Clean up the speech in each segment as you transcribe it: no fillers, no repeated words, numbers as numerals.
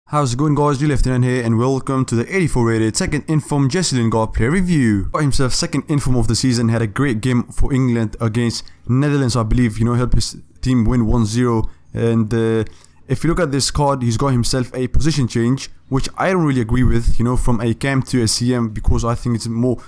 How's it going, guys? Lingard here, and welcome to the 84 rated second inform Jesse Lingard player review. Got himself second inform of the season, had a great game for England against Netherlands, I believe, helped his team win 1-0. And if you look at this card, he's got himself a position change, which I don't really agree with, from a cam to a CM, because I think it's more,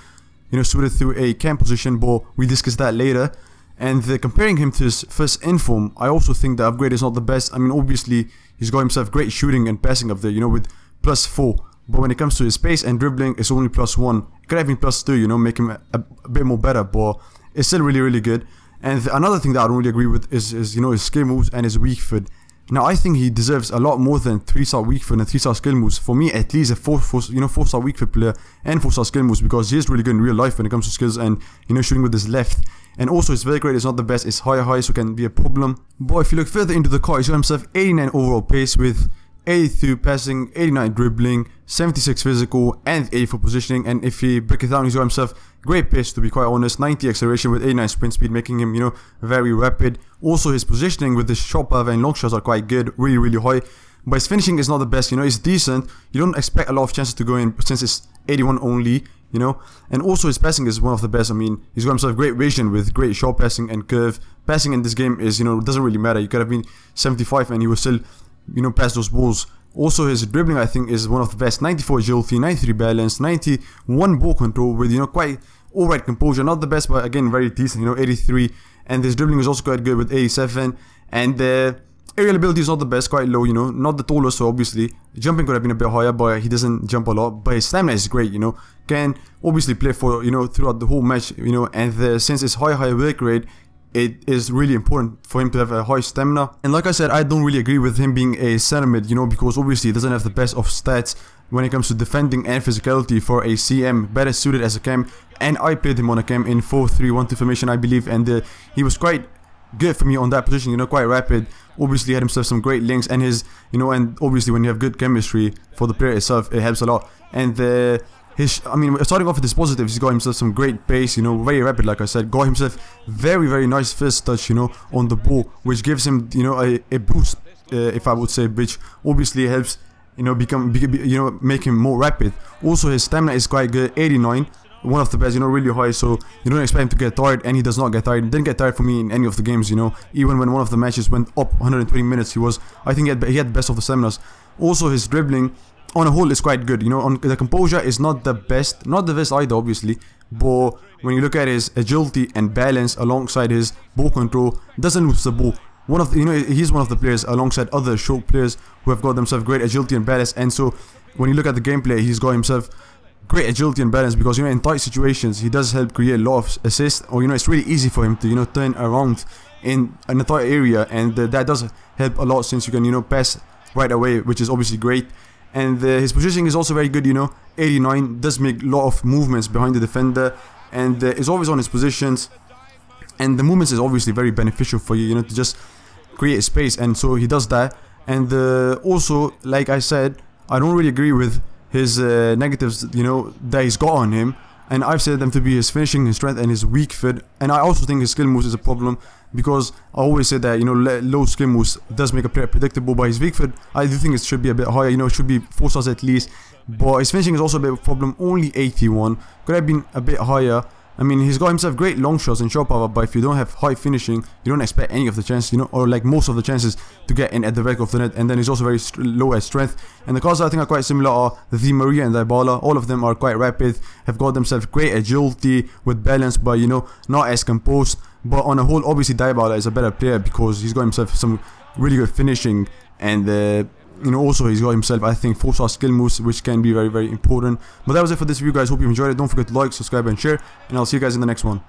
suited through a cam position, but we discuss that later. And comparing him to his first inform, I also think the upgrade is not the best. I mean, obviously, he's got himself great shooting and passing up there, with +4. But when it comes to his pace and dribbling, it's only +1. It could have been +2, make him a bit more better, but it's still really, really good. And another thing that I don't really agree with is his skill moves and his weak foot. Now, I think he deserves a lot more than 3-star weak foot and 3-star skill moves. For me, at least a 4-star weak foot player and 4-star skill moves, because he is really good in real life when it comes to skills and, shooting with his left. And also his vertical rate is not the best, it's high, so can be a problem. But if you look further into the card, he's got himself 89 overall pace with 82 passing, 89 dribbling, 76 physical, and 84 positioning. And if you break it down, he's got himself great pace, to be quite honest, 90 acceleration with 89 sprint speed, making him, very rapid. Also his positioning with his short path and long shots are quite good, really, really high. But his finishing is not the best, it's decent. You don't expect a lot of chances to go in since it's 81 only. And also his passing is one of the best. I mean, he's got himself great vision with great short passing and curve. Passing in this game is, doesn't really matter. You could have been 75 and he will still, pass those balls. Also his dribbling, I think, is one of the best. 94 agility, 93 balance, 91 ball control with, quite alright composure. Not the best, but again, very decent, 83. And his dribbling is also quite good with 87. And aerial ability is not the best, quite low, not the tallest, so obviously. Jumping could have been a bit higher, but he doesn't jump a lot. But his stamina is great, can obviously play for, throughout the whole match, and since it's high work rate, it is really important for him to have a high stamina. And like I said, I don't really agree with him being a center mid, because obviously he doesn't have the best of stats when it comes to defending and physicality for a CM, better suited as a cam. And I played him on a cam in 4-3-1-2 formation, I believe, and he was quite good for me on that position, quite rapid. Obviously had himself some great links, and his, and obviously when you have good chemistry for the player itself, it helps a lot. And starting off with his positives, he's got himself some great pace, very rapid, like I said. Got himself very nice first touch, on the ball, which gives him, a boost, if I would say, which obviously helps, make him more rapid. Also his stamina is quite good, 89. One of the best, really high, so you don't expect him to get tired, and he does not get tired. He didn't get tired for me in any of the games, even when one of the matches went up 120 minutes, I think he had the best of the staminas. Also his dribbling on a whole is quite good, on the composure is not the best either, obviously, but when you look at his agility and balance alongside his ball control, doesn't lose the ball. He's one of the players alongside other short players who have got themselves great agility and balance. And so when you look at the gameplay, he's got himself great agility and balance, because in tight situations he does help create a lot of assists, or it's really easy for him to turn around in a tight area, and that does help a lot, since you can pass right away, which is obviously great. And his positioning is also very good, 89, does make a lot of movements behind the defender, and is always on his positions, and the movements is obviously very beneficial for you, to just create space, and so he does that. And also, like I said, I don't really agree with his negatives, that he's got on him, and I've said them to be his finishing, his strength, and his weak foot. And I also think his skill moves is a problem, because I always say that low skill moves does make a player predictable. But his weak foot, I do think it should be a bit higher, it should be 4 stars at least. But his finishing is also a bit of a problem, only 81, could have been a bit higher. I mean, he's got himself great long shots and shot power, but if you don't have high finishing, you don't expect any of the chances, or like most of the chances to get in at the back of the net. And then he's also very low at strength. And the cards I think are quite similar are the Maria and the Dybala. All of them are quite rapid, have got themselves great agility with balance, but not as composed. But on a whole, obviously Dybala is a better player, because he's got himself some really good finishing, and also he's got himself, I think, 4-star skill moves, which can be very important. But that was it for this video, guys. Hope you enjoyed it. Don't forget to like, subscribe, and share, and I'll see you guys in the next one.